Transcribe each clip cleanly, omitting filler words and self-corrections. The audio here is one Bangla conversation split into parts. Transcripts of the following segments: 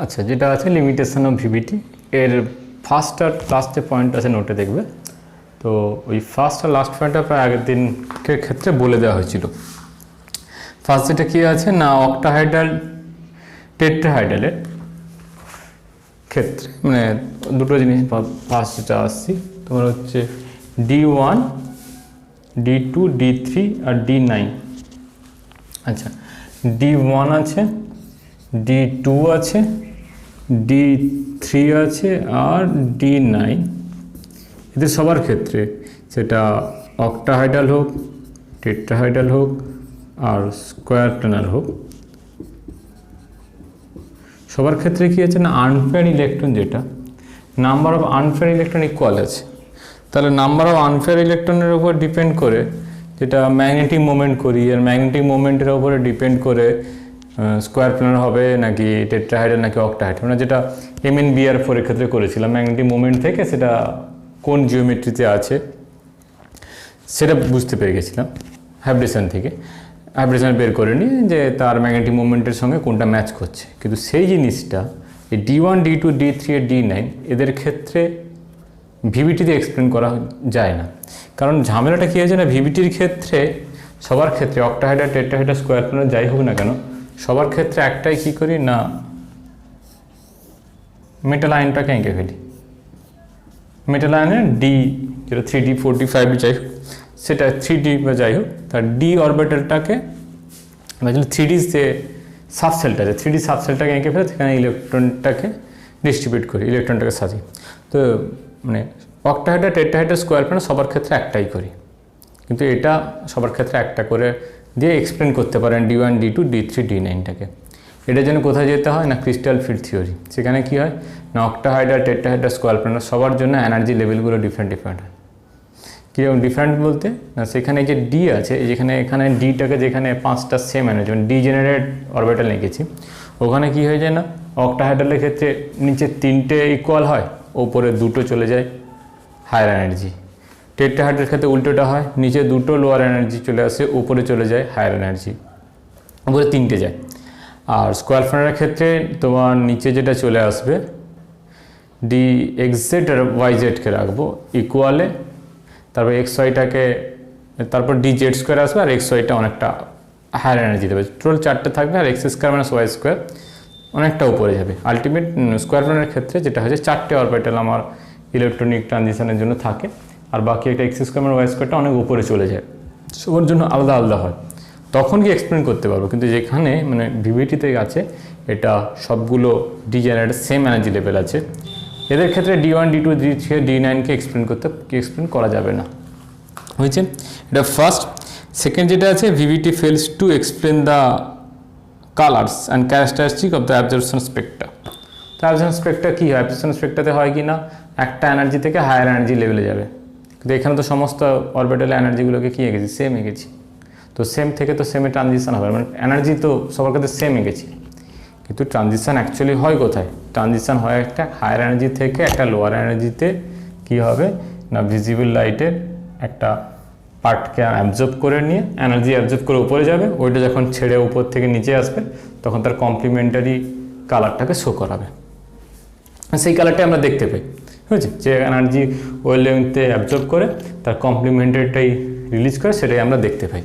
আচ্ছা, যেটা আছে লিমিটেশন অফ ভিভিটি এর ফার্স্ট আর লাস্ট যে পয়েন্ট আছে নোটে দেখবে। তো ওই ফার্স্ট আর লাস্ট পয়েন্টটা প্রায় আগের দিনকের ক্ষেত্রে বলে দেওয়া হয়েছিল। ফার্স্ট যেটা কী আছে না, অক্টাহাইড্রাল টেট্রাহাইড্রালের ক্ষেত্রে মানে দুটো জিনিস ফার্স্ট যেটা আসছি তোমার হচ্ছে D1, D2, D3 আর D9। আচ্ছা, D1 আছে, D2 আছে, D3 আছে আর D9। এদের সবার ক্ষেত্রে সেটা অক্টাহাইড্রাল হোক, টেট্রাহাইড্রাল হোক আর স্কোয়ার প্ল্যানার হোক, সবার ক্ষেত্রে কী আছে না, আনপেয়ার ইলেকট্রন যেটা number of unpair electron equal আছে। তাহলে নাম্বার অফ আনপেয়ার ইলেকট্রনের উপর ডিপেন্ড করে যেটা ম্যাগনেটিক মোমেন্ট করি, আর ম্যাগনেটিক মোমেন্টের উপরে ডিপেন্ড করে স্কোয়ার প্ল্যানার হবে নাকি টেট্রাহাইড্রাল নাকি অক্টাহাইড্রাল, মানে যেটা MnBr4 এর ক্ষেত্রে করেছিলাম। ম্যাগনেটিক মোমেন্ট থেকে সেটা কোন জিওমেট্রিতে আছে সেটা বুঝতে পেরে গেছিলাম হাইব্রেশন থেকে। হাইব্রেশন বের করে নিয়ে যে তার ম্যাগনেটিক মোমেন্টের সঙ্গে কোনটা ম্যাচ করছে। কিন্তু সেই জিনিসটা এই D1, D2, D3 আর D9 এদের ক্ষেত্রে ভিভিটিতে এক্সপ্লেন করা যায় না। কারণ ঝামেলাটা কী হয়েছে না, ভিভিটির ক্ষেত্রে সবার ক্ষেত্রে অক্টাহাইড্রাল, টেট্রাহাইড্রাল, স্কোয়ার প্ল্যানার যাই হোক না কেন, সবার ক্ষেত্রে একটাই কী করি না, মেটাল আয়নটাকে এঁকে ফেলি। মেটাল আয়নের ডি যেটা 3D 4D 5D যাই হোক, সেটা 3D বা যাই হোক, তার ডি অরবিটালটাকে 3D যে সাবসেলটা আছে 3D সাবসেলটাকে এঁকে ফেলে সেখানে ইলেকট্রনটাকে ডিস্ট্রিবিউট করি, ইলেকট্রনটাকে সাজি। তো মানে অক্টাহাইড্রাল, টেট্রাহাইড্রাল, স্কোয়ার প্ল্যানার সবার ক্ষেত্রে একটাই করি, কিন্তু এটা সবার ক্ষেত্রে একটা করে দিয়ে এক্সপ্লেন করতে পারেন D1, D2, D3, D9টাকে। এটার জন্য কোথায় যেতে হয় না, ক্রিস্টাল ফিল্ড থিওরি। সেখানে কি হয় না, অক্টাহাইড্রাল, টেট্রাহাইড্রাল, স্কোয়ার প্ল্যানার সবার জন্য এনার্জি লেভেলগুলো ডিফারেন্ট ডিফারেন্ট হয়। কীরকম ডিফারেন্ট বলতে না, সেখানে যে ডি আছে, যেখানে এখানে ডিটাকে যেখানে 5টা সেম এনার্জি মানে ডিজেনারেট অরবিটাল লিখেছি, ওখানে কি হয়ে যায় না, অক্টাহাইড্রালের ক্ষেত্রে নিচে 3টে ইকুয়াল হয়, ওপরে 2টো চলে যায় হায়ার এনার্জি। টেট্রাহাইড্রালের ক্ষেত্রে উল্টোটা হয়, নিচে 2টো লোয়ার এনার্জি চলে আসে, উপরে চলে যায় হায়ার এনার্জি, উপরে 3টে যায়। আর স্কোয়ার প্ল্যানারের ক্ষেত্রে তোমার নিচে যেটা চলে আসবে DXZ আর YZকে রাখবো ইকুয়ালে, তারপর XYটাকে, তারপর DZ স্কোয়ার আসবে আর XYটা অনেকটা হায়ার এনার্জি দেবে। টোটাল 4টে থাকবে আর X square minus Y square অনেকটা উপরে যাবে। আলটিমেট স্কোয়ার প্ল্যানারের ক্ষেত্রে যেটা হচ্ছে 4টে অরবিটাল আমার ইলেকট্রনিক ট্রানজিশনের জন্য থাকে, আর বাকি একটা X স্কোয়ার মাইনাস Y স্কোয়ারটা অনেক উপরে চলে যায়, সবার জন্য আলাদা আলাদা হয়। তখন কি এক্সপ্লেন করতে পারবো, কিন্তু যেখানে মানে ভিভিটিতে আছে এটা সবগুলো ডিজেনারেট সেম এনার্জি লেভেল আছে, এদের ক্ষেত্রে D1, D2, D3, D9কে এক্সপ্লেন করা যাবে না। হয়েছে এটা ফার্স্ট। সেকেন্ড যেটা আছে, VBT fails to explain the colours and characteristic of the absorption spectra. তো অ্যাবজর্পশন স্পেক্ট্রা কী হয়, অ্যাবজর্পশন স্পেক্ট্রাতে হয় কি না, একটা এনার্জি থেকে হায়ার এনার্জি লেভেলে যাবে, কিন্তু এখানে তো সমস্ত অরবিটাল এনার্জিগুলোকে কী এঁকেছি, সেম এঁকেছি। তো সেম থেকে তো সেমে ট্রানজিশন হবে, মানে এনার্জি তো সবার ক্ষেত্রে সেম এঁকেছি, কিন্তু ট্রানজিশন অ্যাকচুয়ালি হয় কোথায়, ট্রানজিশন হয় একটা হায়ার এনার্জি থেকে একটা লোয়ার এনার্জিতে। কী হবে না, ভিজিবল লাইটের একটা পার্টকে অ্যাবজর্ব করে নিয়ে এনার্জি অ্যাবজর্ব করে উপরে যাবে, ওইটা যখন ছেড়ে উপর থেকে নিচে আসবে তখন তার কমপ্লিমেন্টারি কালারটাকে শো করাবে। সেই কালারটা আমরা দেখতে পাই, বুঝেছি, যে এনার্জি ওয়েভলেন্থে অ্যাবজর্ব করে তার কমপ্লিমেন্টারিটাই রিলিজ করে, সেটাই আমরা দেখতে পাই।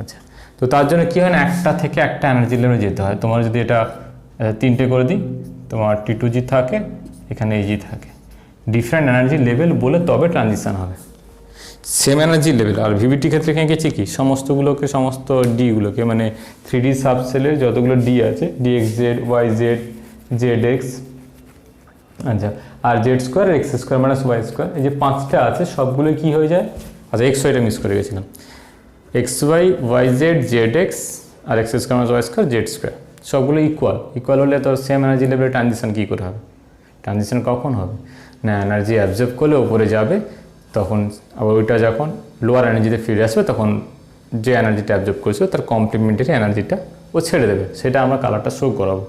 আচ্ছা, তো তার জন্য কী হয় না, একটা থেকে একটা এনার্জি লেভেলে যেতে হয়। তোমার যদি এটা 3টে করে দিই, তোমার T2G থাকে, এখানে AG থাকে, ডিফারেন্ট এনার্জি লেভেল বলে তবে ট্রানজিশন হবে। Same energy level. আর ভিভিটি ক্ষেত্রে এঁকেছি কি, সমস্ত ডিগুলোকে মানে 3D সাবসেলের যতগুলো ডি আছে, DXZ, YZ, ZX, আচ্ছা, আর Z square, X square minus Y square, এই যে 5টা আছে সবগুলো কী হয়ে যায়, আচ্ছা XYটা মিস করে গেছিলাম, XY, YZ, ZX আর X square minus Y square, Z square সবগুলো ইকুয়াল হলে তো সেম এনার্জি লেভেলে ট্রানজিশন কী করে হবে, ট্রানজিশন কখন হবে না, এনার্জি অ্যাবজর্ব করলে উপরে যাবে, তখন আবার ওইটা যখন লোয়ার এনার্জিতে ফিরে আসবে তখন যে এনার্জিটা অ্যাবজর্ব করেছিল তার কমপ্লিমেন্টারি এনার্জিটা ও ছেড়ে দেবে, সেটা আমরা কালারটা শো করাবো,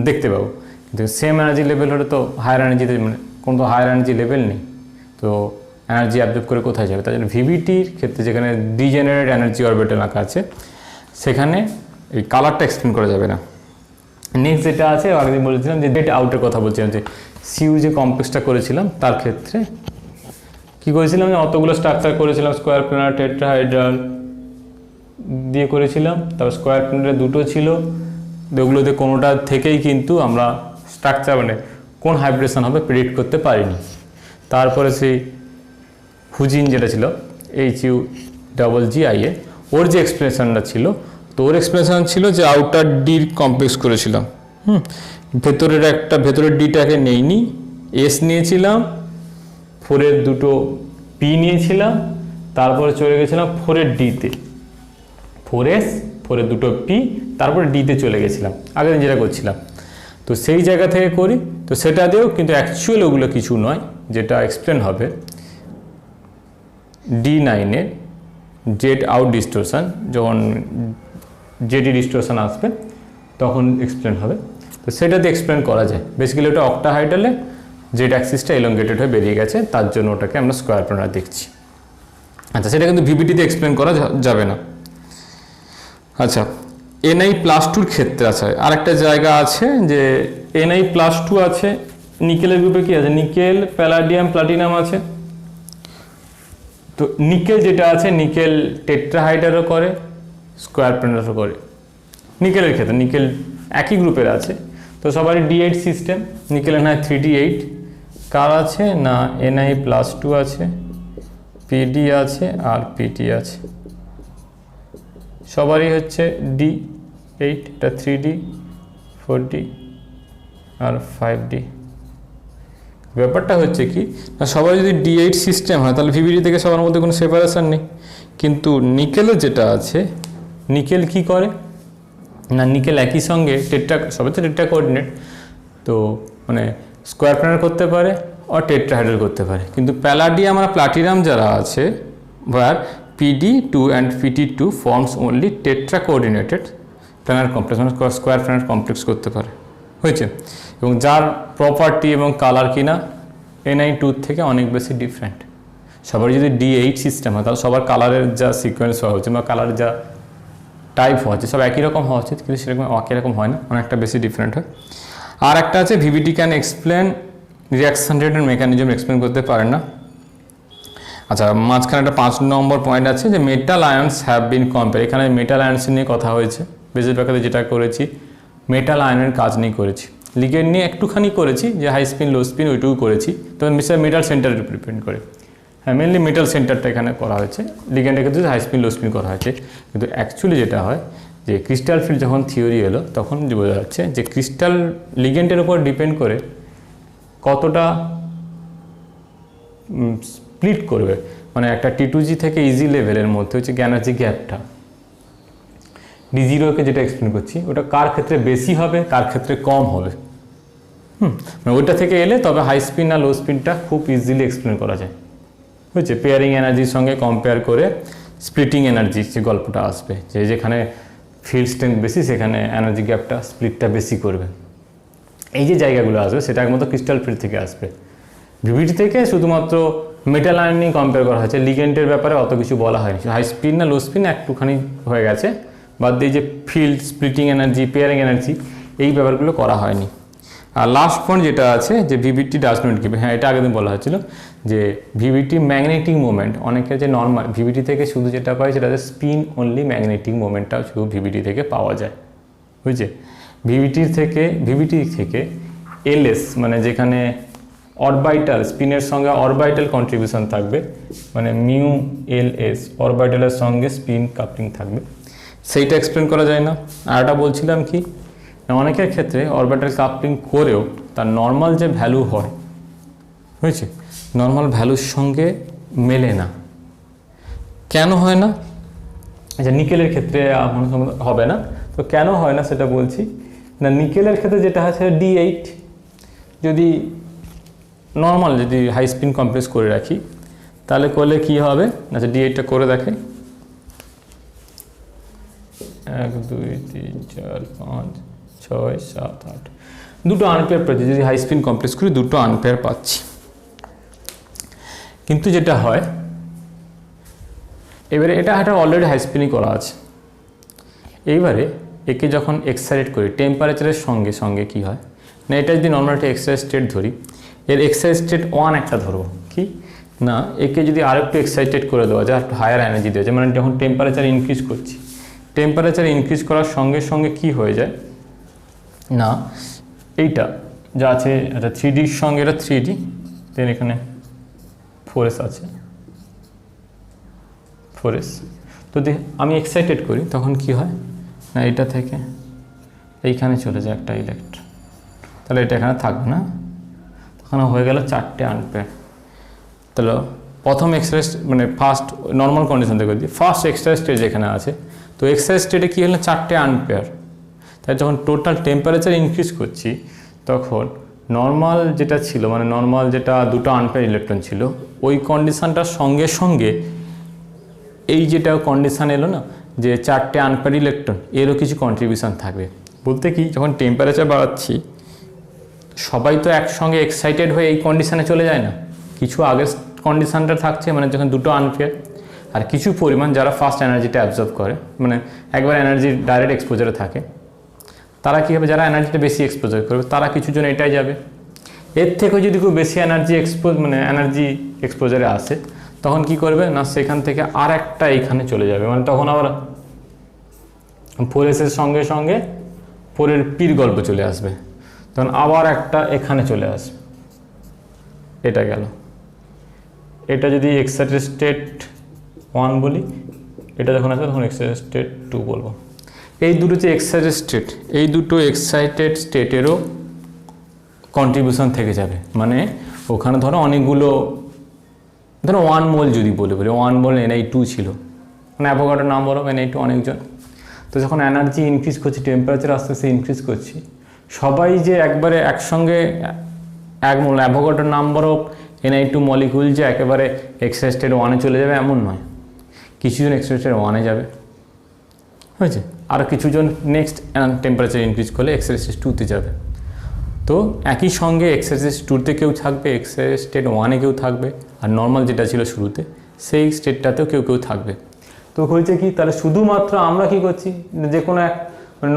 দেখতে পাবো। কিন্তু সেম এনার্জি লেভেল হলে তো হায়ার এনার্জিতে মানে কোনো তো হায়ার এনার্জি লেভেল নেই, তো এনার্জি অ্যাবজর্ব করে কোথায় যাবে। তার জন্য ভিভিটির ক্ষেত্রে যেখানে ডিজেনারেট এনার্জি অরবিটাল আঁকা আছে সেখানে এই কালারটা এক্সপ্লেন করা যাবে না, নেক্সট যেটা আছে আগেদিন বলেছিলাম যে ডেট আউটের কথা বলছিলাম, যে সিউ যে কমপ্লেক্সটা করেছিলাম তার ক্ষেত্রে কি করেছিলাম, যে অতগুলো স্ট্রাকচার করেছিলাম, স্কোয়ার প্ল্যানার টেট্রাহাইড্রাল দিয়ে করেছিলাম, তারপর স্কোয়ার প্ল্যানারে দুটো ছিল, ওগুলোতে কোনোটা থেকেই কিন্তু আমরা স্ট্রাকচার মানে কোন হাইব্রিডেশন হবে প্রেডিক্ট করতে পারিনি। তারপরে সেই হুজিন যেটা ছিল HUGGIA, ওর যে এক্সপ্লেনেশনটা ছিল, তো ওর এক্সপ্লেনেশন ছিল যে আউটার ডির কমপ্লেক্স করেছিলাম, ভেতরের ডিটাকে নেইনি, এস নিয়েছিলাম, 4-এর দুটো পি নিয়েছিলাম, তারপরে চলে গেছিলাম 4-এর ডিতে, 4S 4-এর দুটো পি, তারপরে ডিতে চলে গেছিলাম আগের দিন যেটা করছিলাম। তো সেই জায়গা থেকে করি, তো সেটা দিয়েও কিন্তু অ্যাকচুয়ালি ওগুলো কিছু নয়, যেটা এক্সপ্লেন হবে D9-এর জেড আউট ডিস্টোরশন, যখন জেডি ডিস্টোরশন আসবে তখন এক্সপ্লেন হবে। তো সেটাতে এক্সপ্লেন করা যায়, বেসিক্যালি ওটা অক্টাহাইড্রালে জেড অ্যাক্সিসটা এলঙ্গেটেড হয়ে বেরিয়ে গেছে, তার জন্য ওটাকে আমরা স্কোয়ার প্ল্যানার দেখছি। আচ্ছা, সেটা কিন্তু ভিবিটিতে এক্সপ্লেন করা যাবে না। আচ্ছা, Ni+2-র ক্ষেত্রে আছে আরেকটা জায়গা আছে, যে Ni+2 আছে, নিকেলের গ্রুপে কি আছে, নিকেল, প্যালাডিয়াম, প্লাটিনাম আছে। তো নিকেল যেটা আছে, নিকেল টেট্রাহাইড্রালও করে, স্কোয়ার প্ল্যানারও করে। নিকেলের ক্ষেত্রে নিকেল একই গ্রুপের আছে, তো সবারই D8 সিস্টেম, নিকেলের নয় 3D8, কার আছে না Ni+2 আছে, PD আছে আর PT আছে, সবারই হচ্ছে D8, এটা 3D, 4D আর 5D। ব্যাপারটা হচ্ছে কি না, সবার যদি D8 সিস্টেম হয় তাহলে ভিবিডি থেকে সবার মধ্যে কোনো সেপারেশন নেই, কিন্তু নিকেলের যেটা আছে, নিকেল কি করে না, নিকেল একই সঙ্গে সবাই তো টেট্রা কোঅর্ডিনেট, তো মানে স্কোয়ার প্ল্যানার করতে পারে আর টেট্রাহাইড্রাল করতে পারে, কিন্তু প্যালাডিয়াম আর প্লাটিনাম যারা আছে, where PD2 and PT2 forms only tetra coordinated planar complex, মানে স্কোয়ার প্ল্যানার কমপ্লেক্স করতে পারে, হয়েছে, এবং যার প্রপার্টি এবং কালার কিনা Ni2 থেকে অনেক বেশি ডিফারেন্ট। সবার যদি D8 সিস্টেম হয় তাহলে সবার কালারের যা সিকোয়েন্স হওয়া উচিত বা কালারের যা টাইপ হওয়া উচিত সব একই রকম হওয়া উচিত, কিন্তু সেরকম একই রকম হয় না, অনেকটা বেশি ডিফারেন্ট হয়। আর একটা আছে VBT can explain reaction rate and mechanism explain করতে পারে না। আচ্ছা, মাঝখানে একটা 5 নম্বর পয়েন্ট আছে, যে মেটাল আয়ন্স হ্যাভ বিন কম্পেয়ার, এখানে মেটাল আয়ন্স নিয়ে কথা হয়েছে, বেশিরভাগতে যেটা করেছি মেটাল আয়নের কাজ নিয়ে করেছি, লিগেন্ড নিয়ে একটুখানি করেছি, যে হাই স্পিন লো স্পিন ওইটুকু করেছি, তবে মেটাল সেন্টারের উপর ডিপেন্ড করে, হ্যাঁ মেনলি মেটাল সেন্টারটা এখানে করা হয়েছে, লিগেন্ডের ক্ষেত্রে হাই স্পিন লো স্পিন করা হয়েছে। কিন্তু অ্যাকচুয়ালি যেটা হয় যে ক্রিস্টাল ফিল্ড যখন থিওরি এলো তখন বোঝা যাচ্ছে যে ক্রিস্টাল লিগেন্ডের উপর ডিপেন্ড করে কতটা স্প্লিট করবে, মানে একটা T2G থেকে ইজি লেভেলের মধ্যে হচ্ছে এনার্জি গ্যাপটা D0-কে যেটা এক্সপ্লেন করছি, ওটা কার ক্ষেত্রে বেশি হবে কার ক্ষেত্রে কম হবে, মানে ওইটা থেকে এলে তবে হাই স্পিন আর লো স্পিনটা খুব ইজিলি এক্সপ্লেন করা যায়, বুঝছে, পেয়ারিং এনার্জির সঙ্গে কম্পেয়ার করে স্প্লিটিং এনার্জি যে গল্পটা আসবে, যে যেখানে ফিল্ড স্ট্রেংথ বেশি সেখানে এনার্জি গ্যাপটা স্প্লিটটা বেশি করবে, এই যে জায়গাগুলো আসবে সেটা একমাত্র ক্রিস্টাল ফিল্ড থেকে আসবে। ভিবিটি থেকে শুধুমাত্র মেটাল আয়ন নিয়ে কম্পেয়ার করা হয়েছে, লিগেন্ডের ব্যাপারে অত কিছু বলা হয়নি, হাই স্পিন না লো স্পিন একটুখানি হয়ে গেছে, বাদ দিয়ে যে field splitting energy pairing energy এই ব্যাপারগুলো করা হয়নি। আর লাস্ট পয়েন্ট যেটা আছে যে ভিবিটি ডাজ নট গিভ, হ্যাঁ এটা আগের দিন বলা হয়েছিল যে ভিবিটি ম্যাগনেটিক মুভমেন্ট, অনেকে যে নর্মাল ভিবিটি থেকে শুধু যেটা পায় সেটা হচ্ছে স্পিন অনলি ম্যাগনেটিক মুভমেন্টটা শুধু ভিবিটি থেকে পাওয়া যায়, বুঝছে, ভিবিটি থেকে এলএস মানে যেখানে অরবাইটাল স্পিনের সঙ্গে অরবাইটাল কন্ট্রিবিউশন থাকবে, মানে মিউ এলএস অরবাইটালের সঙ্গে স্পিন কাপলিং থাকবে, সেইটা এক্সপ্লেন করা যায় না। আর এটা বলছিলাম কি অনেকের ক্ষেত্রে অরবিটাল কাপলিং করেও তার নর্মাল যে ভ্যালু হয়, বুঝেছি, নর্মাল ভ্যালুর সঙ্গে মেলে না, কেন হয় না, আচ্ছা নিকেলের ক্ষেত্রে হবে না, তো কেন হয় না সেটা বলছি না, নিকেলের ক্ষেত্রে যেটা আছে D8 যদি নর্মাল যদি হাই স্পিন কমপ্লেক্স করে রাখি তাহলে করলে কি হবে, আচ্ছা D8টা করে দেখে, 1 2 3 4 5 6 7 8 দুটো আনপেয়ার পাচ্ছি, যদি হাই স্পিন কমপ্লেক্স করি দুটো আনপেয়ার পাচ্ছি। কিন্তু যেটা হয় এবারে এটা অলরেডি হাই স্পিনই করা আছে, এইবারে একে যখন এক্সাইটেড করি টেম্পারেচারের সঙ্গে সঙ্গে কী হয় না, এটা যদি নর্মাল একটা এক্সাইজ স্টেট ধরি, এর এক্সাইজ স্টেট 1 একটা ধরবো কি না, একে যদি আরেকটু এক্সাইটেড করে দেওয়া যায়, একটু হায়ার এনার্জি দেওয়া যায়, মানে যখন টেম্পারেচার ইনক্রিজ করছি, টেম্পারেচার ইনক্রিজ করার সঙ্গে সঙ্গে কি হয়ে যায় না, এইটা যা আছে এটা 3Dর সঙ্গে এটা 3D, দেন এখানে 4S আছে, 4S। তো আমি এক্সাইটেড করি তখন কি হয় না, এটা থেকে এইখানে চলে যায় একটা ইলেকট্রন, তাহলে এটা এখানে থাকবে না, তখন হয়ে গেল 4টে আনপেয়ার। তাহলে প্রথম এক্সাইজ মানে ফার্স্ট নর্মাল কন্ডিশন থেকে দিই, ফার্স্ট এক্সাইজ স্টেট যেখানে আছে, তো এক্সাইজ স্টেটে কী হলো 4টে আনপেয়ার। তাই যখন টোটাল টেম্পারেচার ইনক্রিজ করছি তখন নর্মাল যেটা ছিল মানে নর্মাল যেটা 2টো আনপেয়ার ইলেকট্রন ছিল ওই কন্ডিশনটার সঙ্গে সঙ্গে এই যেটা কন্ডিশান এলো না যে 4টে আনপেয়ার ইলেকট্রন, এরও কিছু কন্ট্রিবিউশন থাকবে। বলতে কি, যখন টেম্পারেচার বাড়াচ্ছি সবাই তো একসঙ্গে এক্সাইটেড হয়ে এই কন্ডিশানে চলে যায় না, কিছু আগের কন্ডিশানটা থাকছে মানে যখন 2টো আনপেয়ার, আর কিছু পরিমাণ যারা ফার্স্ট এনার্জিটা অ্যাবজর্ব করে মানে একবার এনার্জি ডাইরেক্ট এক্সপোজারে থাকে, তারা কী হবে, যারা এনার্জিটা বেশি এক্সপোজার করবে তারা কিছুজন এটাই যাবে। এর থেকেও যদি খুব বেশি এনার্জি এনার্জি এক্সপোজারে আসে তখন কি করবে না, সেখান থেকে আর একটা এইখানে চলে যাবে, মানে তখন আবার 4S-এর সঙ্গে সঙ্গে 4-এর পির গল্প চলে আসবে, তখন আবার একটা এখানে চলে আসবে, এটা গেল। এটা যদি এক্সাইটেড স্টেট 1 বলি, এটা যখন আসবে তখন এক্সাইটেড স্টেট 2 বলবো। এই দুটো যে এক্সাইটেড স্টেট, এই দুটো এক্সাইটেড স্টেটেরও কন্ট্রিবিউশন থেকে যাবে, মানে ওখানে ধরো অনেকগুলো, ধরো 1 মোল যদি বলি 1 মোল Na2 ছিল, মানে অ্যাভোগাড্রোর নাম্বার অফ Na2 অনেকজন। তো যখন এনার্জি ইনক্রিজ করছি, টেম্পারেচার আস্তে আস্তে ইনক্রিজ করছি, সবাই যে একবারে একসঙ্গে 1 মোল অ্যাভোগাড্রোর নাম্বার অফ Na2 মলিকিউল যে একেবারে এক্সাইটেড স্টেট 1-এ চলে যাবে এমন নয়, কিছুজন এক্সাইটেড স্টেট 1-এ যাবে, হয়েছে, আর কিছুজন নেক্সট টেম্পারেচার ইনক্রিজ করলে এক্সাইটেড স্টেট 2-তে যাবে। তো একই সঙ্গে এক্সাইটেড স্টেট 2-তে কেউ থাকবে, এক্সাইটেড স্টেট 1-এ কেউ থাকবে, আর নর্মাল যেটা ছিল শুরুতে সেই স্টেটটাতেও কেউ কেউ থাকবে। তো হয়েছে কি, তাহলে শুধুমাত্র আমরা কি করছি, যে কোনো এক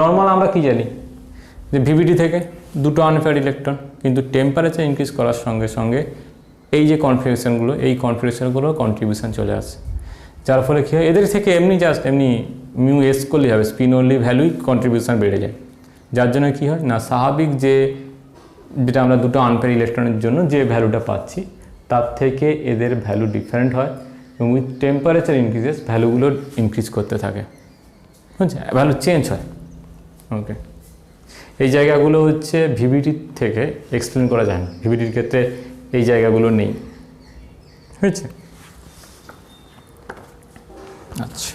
নর্মাল আমরা কি জানি যে ভিভিটি থেকে 2টো আনপেয়ার ইলেকট্রন, কিন্তু টেম্পারেচার ইনক্রিজ করার সঙ্গে সঙ্গে এই যে কনফিগারেশনগুলো, এই কনফিগারেশনগুলো কন্ট্রিবিউশন চলে আসে, যার ফলে কী হয়, এদের থেকে এমনি জাস্ট এমনি μs করলেই হবে, স্পিন অনলি ভ্যালুই কন্ট্রিবিউশন বেড়ে যায়, যার জন্য কী হয় না, স্বাভাবিক যেটা আমরা 2টো আনপেয়ার ইলেকট্রনের জন্য যে ভ্যালুটা পাচ্ছি তার থেকে এদের ভ্যালু ডিফারেন্ট হয়, এবং উইথ টেম্পারেচার ইনক্রিজেস ভ্যালুগুলো ইনক্রিজ করতে থাকে, বুঝছে, ভ্যালু চেঞ্জ হয়। ওকে, এই জায়গাগুলো হচ্ছে ভিভিটির থেকে এক্সপ্লেন করা যায় না, ভিভিটির ক্ষেত্রে এই জায়গাগুলো নেই, হয়েছে। আচ্ছা।